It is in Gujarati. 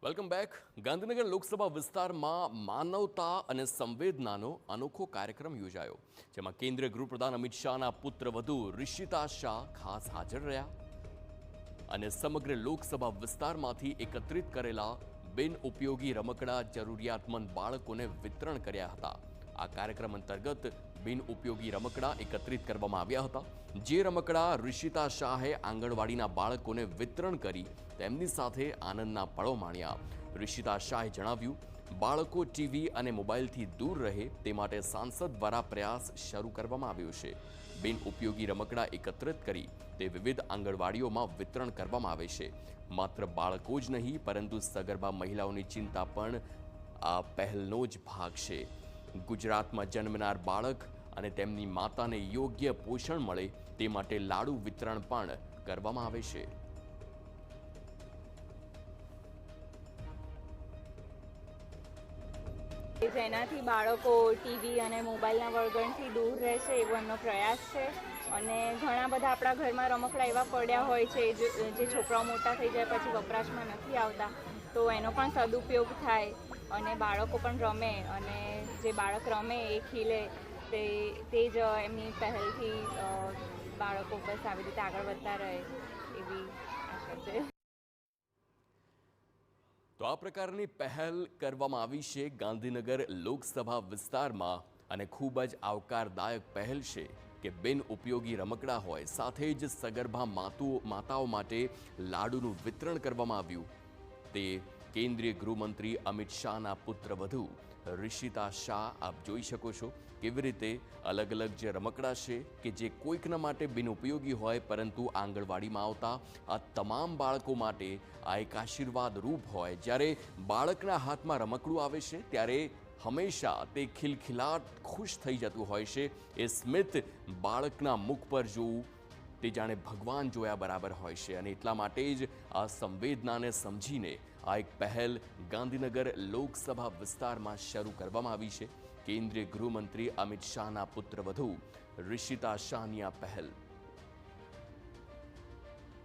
Welcome back. ગાંધીનગર લોકસભા વિસ્તારમાં માનવતા અને સંવેદનાનો અનોખો કાર્યક્રમ યોજાયો, જેમાં કેન્દ્રીય ગૃહપ્રધાન અમિત શાહના પુત્રવધુ ઋષિતા શાહ ખાસ હાજર રહ્યા અને સમગ્ર લોકસભા વિસ્તારમાંથી એકત્રિત કરેલા બિનઉપયોગી રમકડા જરૂરિયાતમંદ બાળકોને વિતરણ કર્યા હતા. આ કાર્યક્રમ અંતર્ગત બિનઉપયોગી રમકડા એકત્રિત કરવામાં આવ્યા હતા, જે રમકડા ઋષિતા શાહે આંગણવાડીના બાળકોને વિતરણ કરી તેમની સાથે આનંદના પળો માણ્યા. ઋષિતા શાહે જણાવ્યું, બાળકો ટીવી અને મોબાઈલથી દૂર રહે તે માટે સાંસદ દ્વારા પ્રયાસ શરૂ કરવામાં આવ્યો છે. બિનઉપયોગી રમકડા એકત્રિત કરી તે વિવિધ આંગણવાડીઓમાં વિતરણ કરવામાં આવે છે. માત્ર બાળકો જ નહીં, પરંતુ સગર્ભા મહિલાઓની ચિંતા પણ આ પહેલનો જ ભાગ છે. ગુજરાતમાં જન્મનાર બાળક અને તેમની માતાને યોગ્ય પોષણ મળે તે માટે લાડુ વિતરણ પણ કરવામાં આવે છે. જેનાથી બાળકો ટીવી અને મોબાઈલના વળગણથી દૂર રહેશે એવો એમનો પ્રયાસ છે. અને ઘણા બધા આપણા ઘરમાં રમકડા એવા પડ્યા હોય છે જે છોકરાઓ મોટા થઈ જાય પછી વપરાશમાં નથી આવતા, તો એનો પણ સદુપયોગ થાય અને બાળકો પણ રમે અને જે બાળક રમે એ ખીલે તે જ એમની પહેલથી બાળકો બસ આવી રીતે આગળ વધતા રહે એવી આશા છે. તો આ પ્રકારની પહેલ કરવામાં આવી છે ગાંધીનગર લોકસભા વિસ્તારમાં અને ખૂબ જ આવકારદાયક પહેલ છે કે બિનઉપયોગી રમકડા હોય, સાથે જ સગર્ભા માતાઓ માટે લાડુનું વિતરણ કરવામાં આવ્યું. તે કેન્દ્રીય ગૃહમંત્રી અમિત શાહના પુત્રવધુ ઋષિતા શાહ, આપ જોઈ શકો છો કેવી રીતે અલગ અલગ જે રમકડા છે કે જે કોઈકના માટે બિનઉપયોગી હોય, પરંતુ આંગણવાડીમાં આવતા આ તમામ બાળકો માટે આ એક આશીર્વાદ રૂપ હોય. જ્યારે બાળકના હાથમાં રમકડું આવે છે ત્યારે હંમેશા તે ખિલખિલાટ ખુશ થઈ જતું હોય છે. એ સ્મિત બાળકના મુખ પર જોવું તે જાણે ભગવાન જોયા બરાબર હોય છે. અને એટલા માટે જ આ સંવેદનાને સમજીને આ એક પહેલ ગાંધીનગર લોકસભા વિસ્તારમાં શરૂ કરવામાં આવી છે. કેન્દ્રીય ગૃહમંત્રી અમિત શાહના પુત્રવધુ ઋષિતા શાહની આ પહેલ